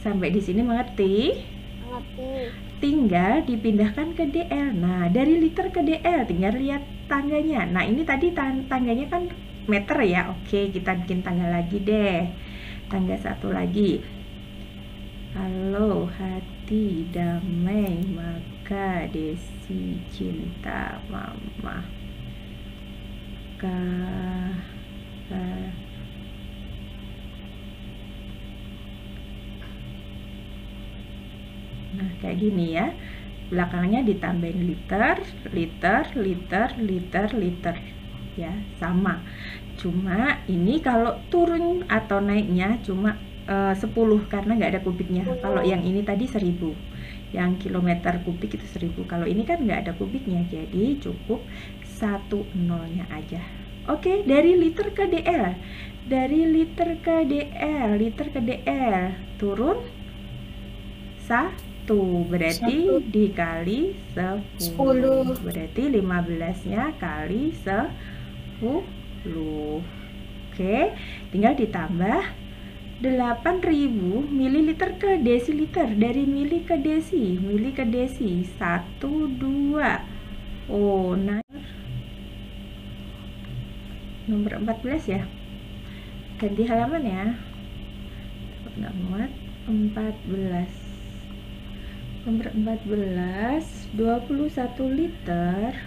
Sampai di sini mengerti? Mengerti. Tinggal dipindahkan ke DL. Nah, dari liter ke DL tinggal lihat tangganya. Nah, ini tadi tangganya kan meter ya. Oke, kita bikin tangga lagi deh. Tangga satu lagi. Halo hati damai, maka Desi cinta mama. Nah, kayak gini ya. Belakangnya ditambahin liter, liter. Ya, sama. Cuma ini kalau turun atau naiknya cuma 10 karena nggak ada kubiknya. Kalau yang ini tadi 1000. Yang kilometer kubik itu 1000. Kalau ini kan nggak ada kubiknya, jadi cukup 1 nolnya aja. Oke, dari liter ke DL. Dari liter ke DL turun 1, berarti dikali 10. Berarti 15-nya kali 10. Oke, tinggal ditambah 8000 mililiter ke desiliter. Dari mili ke desi, 1, 2. Oh, nah nomor 14 ya, ganti halaman ya, nggak muat. 14 nomor 14, 21 liter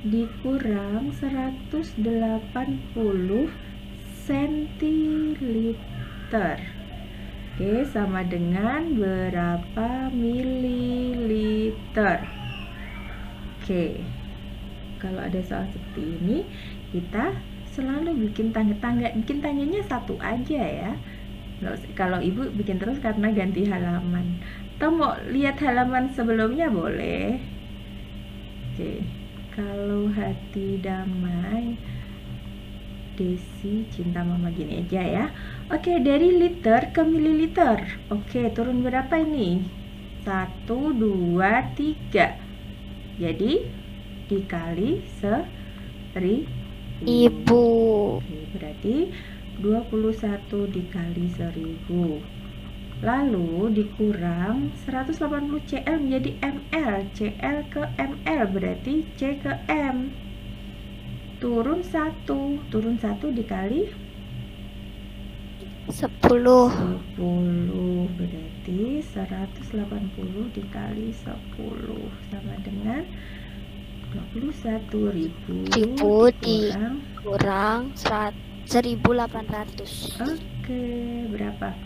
dikurang 180 centiliter. Oke, sama dengan berapa mililiter? Oke, kalau ada soal seperti ini, kita selalu bikin tangga-tangga. Bikin tangganya satu aja ya. Kalau ibu bikin terus karena ganti halaman. Atau mau lihat halaman sebelumnya boleh. Oke, kalau hati damai, Desi cinta mama, gini aja ya. Oke, dari liter ke mililiter. Oke, turun berapa ini? 1, 2, 3. Jadi dikali 1000. Oke, berarti 21 dikali 1000. Lalu dikurang 180 CL menjadi ML. CL ke ML berarti C ke M. Turun 1 dikali 10. Berarti 180 dikali 10 sama dengan 21.000 Ribu dikurang. kurang 1.800. Oke, berapa?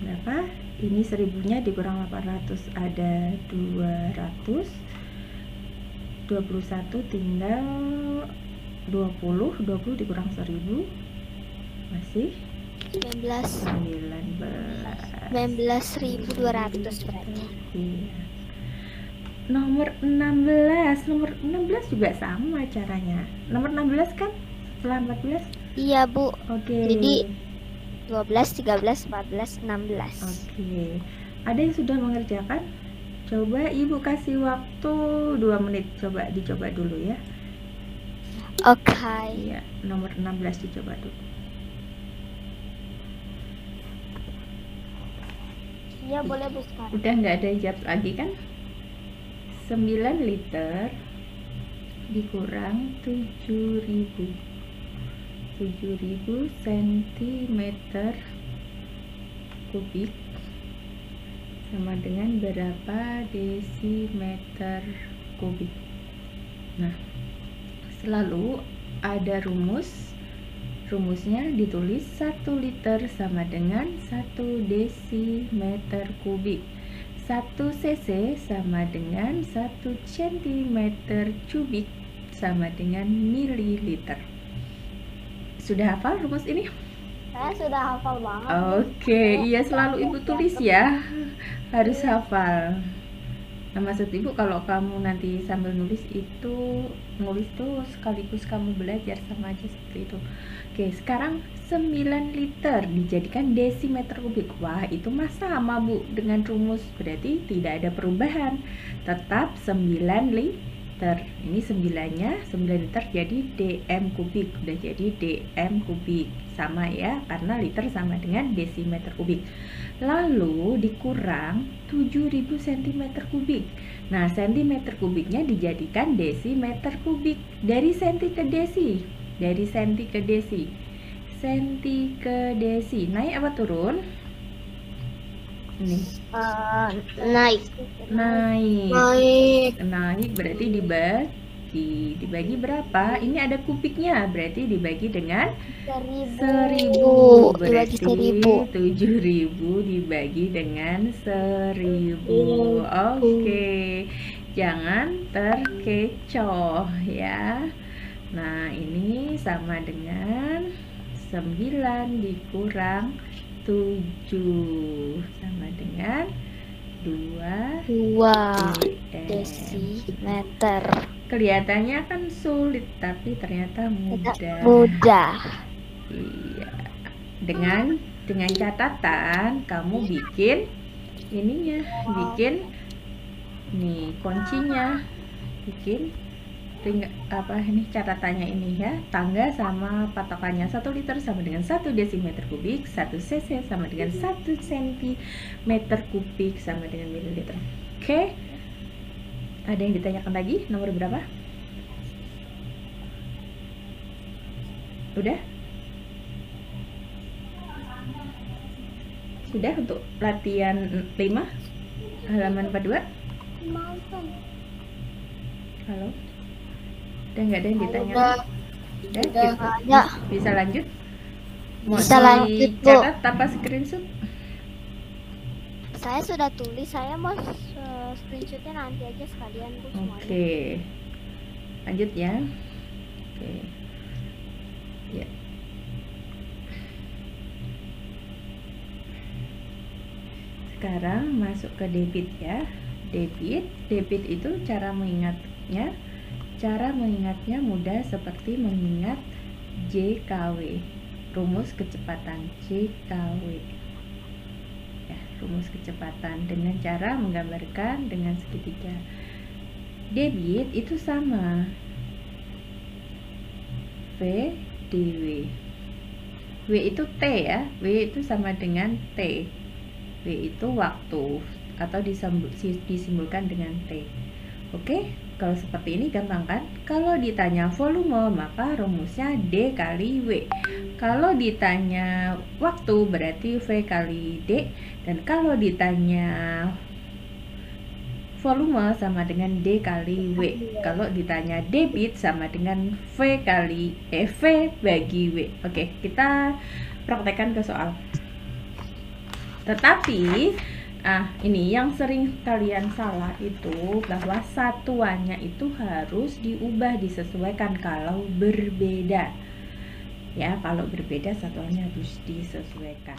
Berapa? Ini 1000-nya dikurang 800 ada 200. 21 tinggal 20 dikurang 1000 masih 19.200 berarti. Iya. Nomor 16 juga sama caranya. Nomor 16 kan setelah 14. Iya, Bu. Oke. Jadi 12, 13, 14, 16. Oke. Ada yang sudah mengerjakan? Coba Ibu kasih waktu 2 menit. Coba dicoba dulu ya. Oke. Iya, nomor 16 dicoba dulu. Iya boleh Bu sekarang. Udah nggak ada yang jawab lagi kan? 9 liter dikurang 7.000 cm kubik sama dengan berapa desimeter kubik. Nah, selalu ada rumusnya ditulis 1 liter sama dengan 1 desimeter kubik. 1 cc sama dengan 1 cm kubik sama dengan mililiter. Sudah hafal rumus ini? Saya sudah hafal banget. Oke, iya selalu Ibu tulis ya. Harus hafal. Nah, maksud Ibu kalau kamu nanti sambil nulis tuh sekaligus kamu belajar sama aja seperti itu. Oke, sekarang 9 liter dijadikan desimeter kubik. Wah, itu mah sama Bu dengan rumus, berarti tidak ada perubahan. Tetap 9 liter. Ini 9-nya 9 liter jadi dm kubik. Udah jadi dm kubik. Sama ya, karena liter sama dengan desimeter kubik. Lalu dikurang 7.000 cm kubik. Nah, centimeter kubiknya dijadikan desimeter kubik. Dari senti ke desi. Dari senti ke desi. Senti ke desi. Naik apa turun? Nih. Naik. Naik berarti dibagi berapa? Ini ada kubiknya, berarti dibagi dengan 1000. Berarti 7.000 dibagi dengan 1000. Oke. Jangan terkecoh ya. Nah, ini sama dengan 9 dikurang 7 sama dengan 2 desimeter. Kelihatannya kan sulit, tapi ternyata mudah. Iya. Dengan catatan kamu bikin ininya, bikin nih kuncinya, bikin ini catatannya ini ya, tangga sama patokannya. 1 liter sama dengan 1 desimeter kubik, 1 cc sama dengan 1 centimeter kubik sama dengan mililiter. Oke. Ada yang ditanyakan lagi? Nomor berapa? Udah? Sudah untuk latihan 5 halaman 42? Halo? Udah nggak ada yang ditanya? Udah? Bisa lanjut? Bisa lanjut, Bu. Catat apa screenshot? Saya sudah tulis, saya mau screenshotnya nanti aja sekalian Bu semuanya. Oke. Lanjut ya. Oke. Ya. Sekarang masuk ke debit ya. Debit itu cara mengingatnya mudah seperti mengingat JKW. Rumus kecepatan JKW. Rumus kecepatan dengan cara menggambarkan dengan segitiga. Debit itu sama V dW. W itu T ya. W itu sama dengan T. W itu waktu atau disimbolkan dengan T. Oke, kalau seperti ini gampang kan? Kalau ditanya volume, maka rumusnya D kali W. Kalau ditanya waktu, berarti V kali D. Dan kalau ditanya volume, sama dengan D kali W. Kalau ditanya debit, sama dengan V bagi W. Oke, kita praktekkan ke soal. Tetapi ini yang sering kalian salah itu bahwa satuannya itu harus diubah, disesuaikan kalau berbeda. Ya, kalau berbeda satuannya harus disesuaikan.